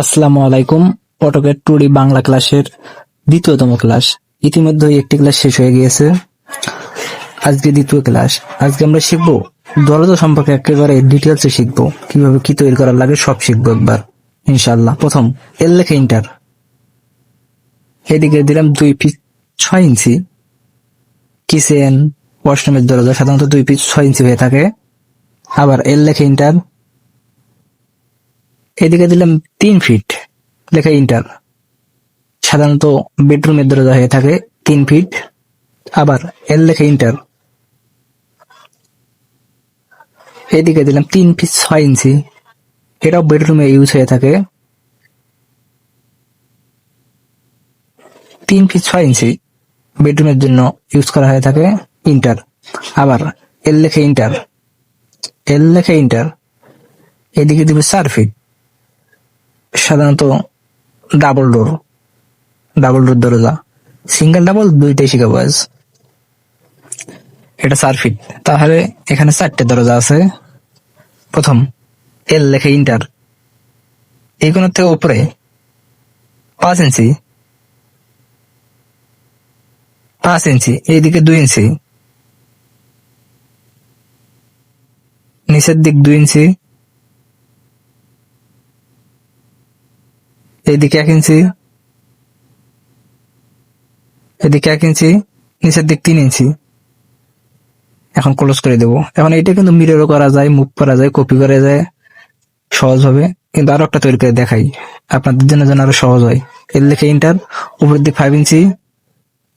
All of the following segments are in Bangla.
আসসালামু আলাইকুম। অটোক্যাড 2D বাংলা ক্লাসের দ্বিতীয়তম ক্লাস। ইতিমধ্যে একটি ক্লাস শেষ হয়ে গিয়েছে। আজকে দ্বিতীয় ক্লাস। আজকে আমরা শিখবো দরজা সম্পর্কে, একেবারে ডিটেলসে শিখবো, কিভাবে কি তৈরি করার লাগে সব শিখবো একবার ইনশাআল্লাহ। প্রথম, এল লেখে ইন্টার। এদিকে দিলাম 2 ফিট 6 ইঞ্চি। কিচেন ওয়াশরুমের দরজা সাধারণত 2 ফিট 6 ইঞ্চি হয়ে থাকে। আবার এল লেখে ইন্টার। এদিকে দিলাম 3 ফিট লেখা ইন্টার। সাধারণত বেডরুমের দরজা হয়ে থাকে 3 ফিট। আবার এল লেখে ইন্টার। এদিকে দিলাম 3 ফিট 6 ইঞ্চি। এটাও বেডরুমে ইউজ হয়ে থাকে 3 ফিট 6 ইঞ্চি বেডরুমের জন্য ইউজ করা হয়ে থাকে ইন্টার। আবার এল লেখে ইন্টার। এল লেখে ইন্টার। এদিকে দিবে 4 ফিট। সাধারণত ডাবল ডোর দরজা, সিঙ্গেল ডাবল দুইটাই শিখাবো আজ। এটা 4 ফিট। তাহলে এখানে 4টে দরজা আছে। প্রথম, এল লেখে ইন্টার। এই কোণ থেকে উপরে 5 ইঞ্চি, 5 ইঞ্চি, এইদিকে 2 ইঞ্চি, নিচের দিক 2 ইঞ্চি, এইদিকে 1 ইঞ্চি, এদিকে 1 ইঞ্চি, নিচের দিক 3 ইঞ্চি। এখন ক্লোজ করে দেবো। এখন এটা কিন্তু মিররও করা যায়, মুভ করা যায়, কপি করা যায় সহজ হবে। কিন্তু আরো একটা তৈরি করে দেখাই আপনাদের জন্য যেন আরো সহজ হয়। এর লেখে ইন্টার। উপরের দিক 5 ইঞ্চি,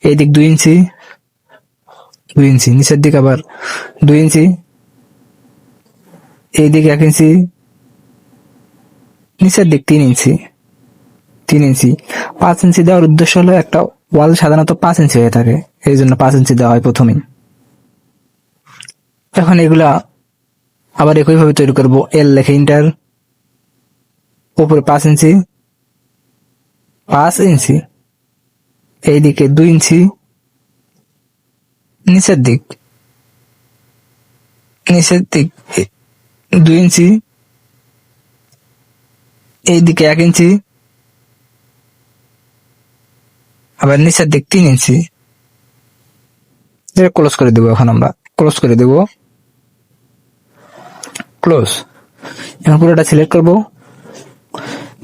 এই দিক 2 ইঞ্চি, 2 ইঞ্চি, নিচের দিক আবার 2 ইঞ্চি, এই দিক 1 ইঞ্চি, নিচের দিক 3 ইঞ্চি, 3 ইঞ্চি। 5 ইঞ্চি দেওয়ার উদ্দেশ্য হলো একটা ওয়াল সাধারণত 5 ইঞ্চি হয়ে থাকে, এই জন্য 5 ইঞ্চি দেওয়া হয় প্রথমেই। এখন এগুলা আবার একইভাবে তৈরি করব। এল লেখে ইন্টার। উপরে 5 ইঞ্চি, 5 ইঞ্চি, এইদিকে 2 ইঞ্চি, নিচের দিক 2 ইঞ্চি, এইদিকে 1 ইঞ্চি, আবার নিচের দিক 3 ইঞ্চি। ক্লোজ করে দেবো। এখন আমরা ক্লোজ করে দেবো। ক্লোজ। এখন পুরোটা সিলেক্ট করবো।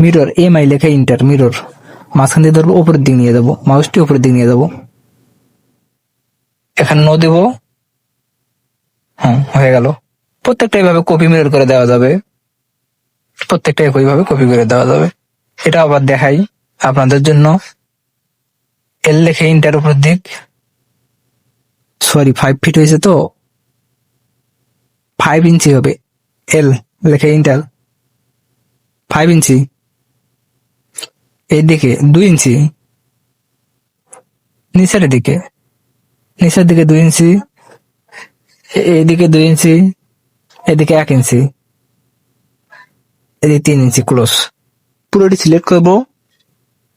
মিরর এম আই লেখা ইন্টার। মিরর মাঝখান দিয়ে ধরবো, উপরের দিক নিয়ে যাবো, মাউসটি উপরের দিক নিয়ে যাবো। এখানে নো দেবো। হ্যাঁ, হয়ে গেল। প্রত্যেকটা এইভাবে কপি মিরর করে দেওয়া যাবে। প্রত্যেকটা একইভাবে কপি করে দেওয়া যাবে। এটা আবার দেখাই আপনাদের জন্য। এল লেখে ইন্টার, উপর দিক, সরি 5 ফিট হয়েছে তো 5 ইঞ্চি হবে। এল লেখে ইন্টার, 5 ইঞ্চি, এইদিকে 2 ইঞ্চি, নিচের দিকে 2 ইঞ্চি, এইদিকে 2 ইঞ্চি, এদিকে 1 ইঞ্চি, এদিকে 3 ইঞ্চি। ক্লোজ। পুরোটি সিলেক্ট করবো।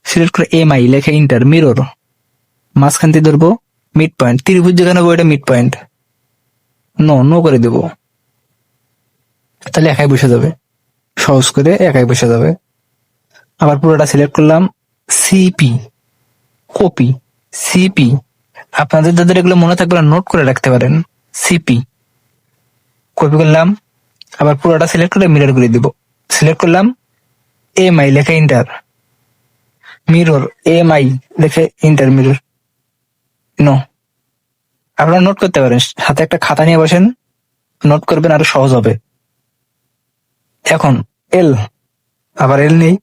সিলেক্ট করে এম আই লেখে ইন্টার। মিরর মাঝখান দিয়ে ধরবো, মিড পয়েন্ট, ত্রিভুজ যেখানে হবে ওইটা মিড পয়েন্ট। নো করে দেবো, তাহলে একাই বসে যাবে। সহজ করে একাই বসে যাবে। আবার পুরোটা সিলেক্ট করলাম। CP, copy, CP. আপনাদের যাদের এগুলো মনে থাকবে না, নোট করে রাখতে পারেন। সিপি কপি করলাম। আবার পুরোটা সিলেক্ট করে মিরর করে দিব। সিলেক্ট করলাম। এম আই লেখে ইন্টার। মিরর এম আই লেখে ইন্টার। Mirror no. আপনারা নোট করতে পারেন, হাতে একটা খাতা নিয়ে বসেন, নোট করবেন, আরো সহজ হবে। এখন এল, আবার এল নেই।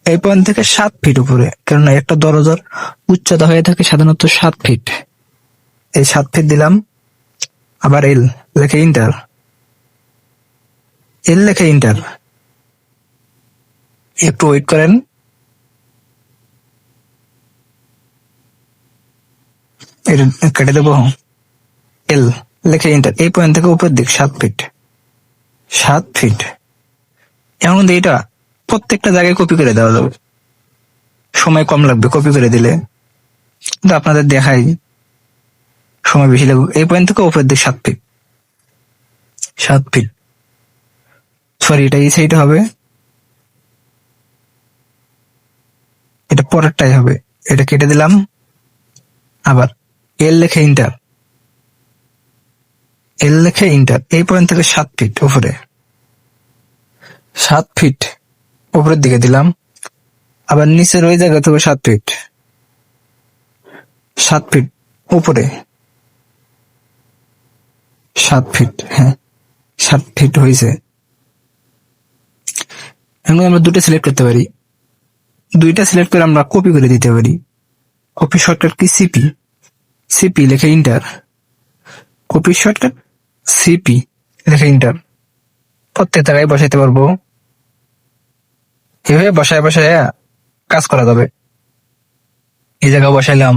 এই পয়েন্ট থেকে 7 ফিট উপরে, কেননা একটা দরজার উচ্চতা হয়ে থাকে সাধারণত 7 ফিট। এই 7 ফিট দিলাম। আবার এল লেখে ইন্টার। এল লেখে ইন্টার। একটু ওয়েট করেন। কেটে দেবো। এল লেখে ইন্টার। এই পয়েন্ট থেকে উপরের দিক 7 ফিট, 7 ফিট। এখন এটা প্রত্যেকটা জায়গায় কপি করে দেওয়া যাবে, সময় কম লাগবে কপি করে দিলে। কিন্তু আপনাদের দেখাই, সময় বেশি লাগবে। এই পয়েন্ট থেকে উপরের দিক 7 ফিট, 7 ফিট। সরি, এটা এই সাইডে হবে, এটা পরেরটাই হবে। এটা কেটে দিলাম। আবার এল লেখে ইন্টার, এল লেখে ইন্টার। এই পয়েন্ট থেকে 7 ফিট উপরে, 7 ফিট উপরের দিকে দিলাম। আবার নিচের ওই জায়গা থেকে 7 ফিট, 7 ফিট উপরে, 7 ফিট, হ্যাঁ 7 ফিট হয়েছে। এখন আমরা দুটো সিলেক্ট করতে পারি, দুইটা সিলেক্ট করে আমরা কপি করে দিতে পারি। Copy shortcut key? CP, CP লেখে ইন্টার, কপি শর্টকাট সিপি লেখে ইন্টার। প্রত্যেক জায়গায় বসাইতে পারবো, এভাবে বসায় বসায় কাজ করা যাবে। এই জায়গায় বসাইলাম,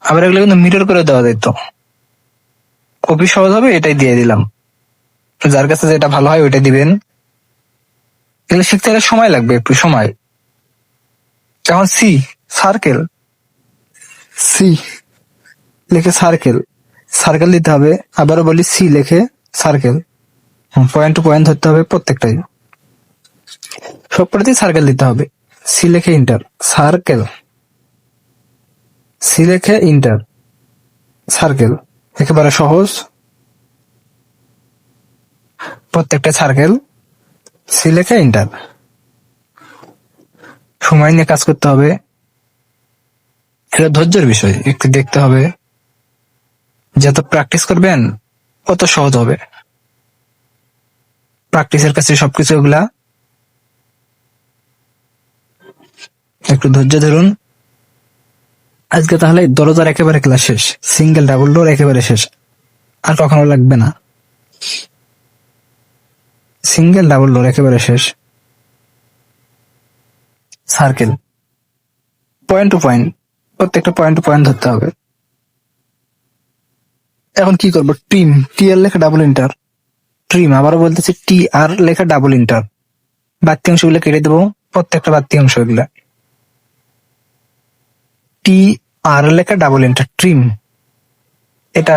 আবার এগুলো কিন্তু মিরর করে দেওয়া যেত, কপি সহজ হবে এটাই দিয়ে দিলাম। যার কাছে যেটা ভালো হয় ওইটা দিবেন। এগুলো শিখতে গেলে সময় লাগবে, একটু সময়। এখন সি সার্কেল, সি লেখে সার্কেল, সার্কেল দিতে হবে। আবারও বলি সি লেখে সার্কেল, পয়েন্ট টু পয়েন্ট ধরতে হবে প্রত্যেকটাই, সবকটাতেই সার্কেল দিতে হবে। সি লেখে ইন্টার, সার্কেল, সি লেখে ইন্টার, সার্কেল। একেবারে সহজ, প্রত্যেকটা সার্কেল, সি লেখে ইন্টার। সময় নিয়ে কাজ করতে হবে, এটা ধৈর্যের বিষয়, একটু দেখতে হবে। যত প্র্যাকটিস করবেন তত সহজ হবে। প্র্যাকটিসের কাছে সবকিছু এগুলা, একটু ধৈর্য ধরুন। আজকে তাহলে দরজার একেবারে ক্লাস শেষ, সিঙ্গেল ডাবল ডোর একেবারে শেষ, আর কখনো লাগবে না। সিঙ্গেল ডাবল ডোর একেবারে শেষ। সার্কেল, পয়েন্ট টু পয়েন্ট, প্রত্যেকটা পয়েন্ট টু পয়েন্ট ধরতে হবে। এখন কি করবো? ট্রিম, টি আর লেখা ডাবল ইন্টার, ট্রিম। আবারও বলতেছি টি আর লেখা ডাবল ইন্টার। বাড়তি অংশগুলো কেটে দেবো, প্রত্যেকটা বাড়তি অংশ এগুলা। টি আর লেখা ডাবল ইন্টার, ট্রিম। এটা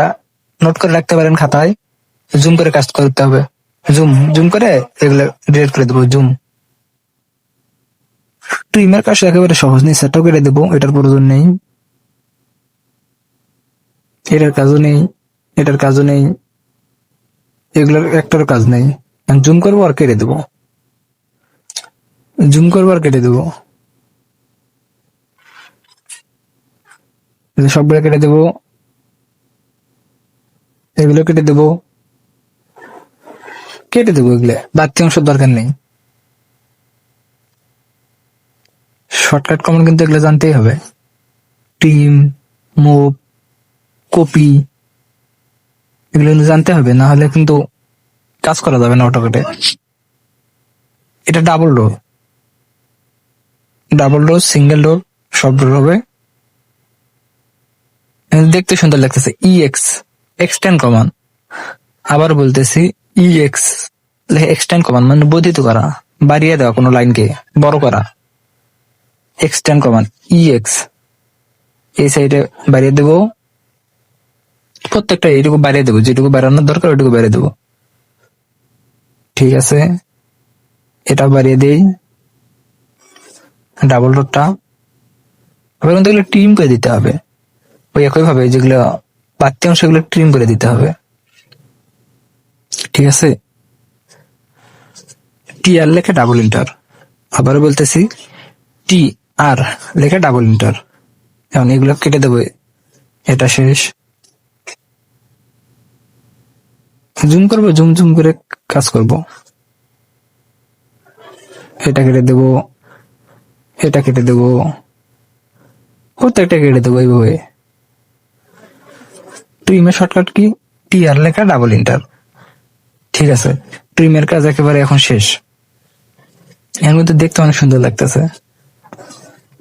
নোট করে রাখতে পারেন খাতায়, জুম করে কাজ করতে হবে। জুম জুম করে এগুলো ডিলিট করে দেবো, জুম। ট্রিমের কাজ একেবারে সহজ, নিচেরটাও কেটে দেবো, এটার প্রয়োজন নেই, এটার কাজও নেই, এটার কাজও নেই, এগুলোর একটার কাজ নেই। জুম করবো আর কেটে দেবো, জুম করবো আর কেটে দেবো, সবগুলো কেটে দেবো, এগুলো কেটে দেবো, কেটে দেবো। এগুলো বাড়তি অংশ দরকার নেই। শর্টকাট কমন কিন্তু এগুলো জানতেই হবে। ট্রিম, মুভ, কপি, এগুলো কিন্তু জানতে হবে, না হলে কিন্তু কাজ করা যাবে না অটোকেটে। এটা double door, double door, single door, সব ডোর হবে। দেখতে সুন্দর লাগতেছে। ইএক্স, এক্সটেন্ড কমান। আবার বলতেছি ইএক্স, এক্সটেন্ড কমান মানে বর্ধিত করা, বাড়িয়ে দেওয়া কোনো লাইনকে বড় করা। এক্সটেন্ড কমান ইএক্স, এই সাইডে বাড়িয়ে দেবো, প্রত্যেকটা এইটুকু বাড়িয়ে দেবো, যেটুকু বাড়ানোর দরকার ওইটুকু বাড়িয়ে দেবো। ঠিক আছে, এটা বাড়িয়ে দেই, ডাবল ডোরটা। আবার কিন্তু এগুলো ট্রিম করে দিতে হবে, ওই একই ভাবে যেগুলো বাড়তি অংশ এগুলো ট্রিম করে দিতে হবে। ঠিক আছে, টি আর লেখা ডাবল ইন্টার। আবারও বলতেছি টি আর লেখা ডাবল ইন্টার। এখন এগুলো কেটে দেবো, এটা শেষ। জুম করবো, জুম জুম করে কাজ করব। এটা কেটে দেবো, এটা কেটে দেবো, প্রত্যেকটা কেটে দেবো এইভাবে। ট্রিমের শর্টকাট কি? টি আর লেখা ডাবল ইন্টার। ঠিক আছে, ট্রিমের কাজ একেবারে এখন শেষ। এর মধ্যে দেখতে অনেক সুন্দর লাগতেছে।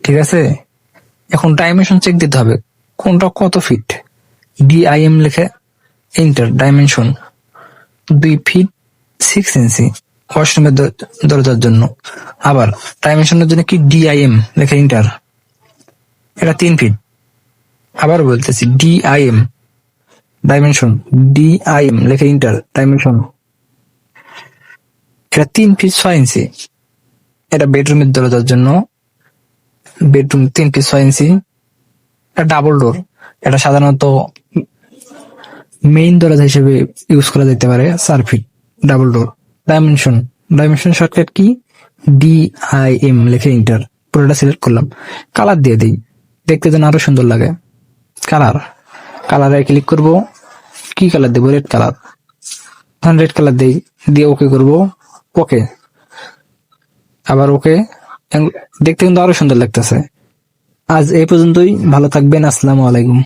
ঠিক আছে, এখন ডাইমেনশন চেক দিতে হবে, কোনটা কত ফিট। ডিআইএম লিখে ইন্টার, ডাইমেনশন 2 ফিট 6 ইঞ্চি ওয়াশরুমের দরজার জন্য। আবার ডাইমেনশনের জন্য কি? ডিআইএম লিখে ইন্টার, এটা 3 ফিট। আবার বলতেছি ডিআইএম, ডাইমেনশন, DIM লেখে ইন্টার, ডাইমেনশন। এটা 3 ফিট 6 ইঞ্চি। এটা বেডরুমের দরজার জন্য, বেডরুম 3 ফিট 6 ইঞ্চি। এটা ডাবল ডোর। এটা সাধারণত মেইন দরজা হিসেবে ইউজ করা যেতে পারে। 4 fit double door. Dimension, dimension shortcut key, DIM লেখে ইন্টার। পুরোটা সিলেক্ট করলাম। কালার দিয়ে দিই, দেখতে যেন আরো সুন্দর লাগে। কালার, কালারে ক্লিক করব। কি কালার দেবো? Red colour. রেড কালার দিই, দিয়ে ওকে করব। ওকে, আবার ওকে। দেখতে কিন্তু আরো সুন্দর লাগতেছে। আজ এই পর্যন্তই, ভালো থাকবেন, আসসালামু আলাইকুম।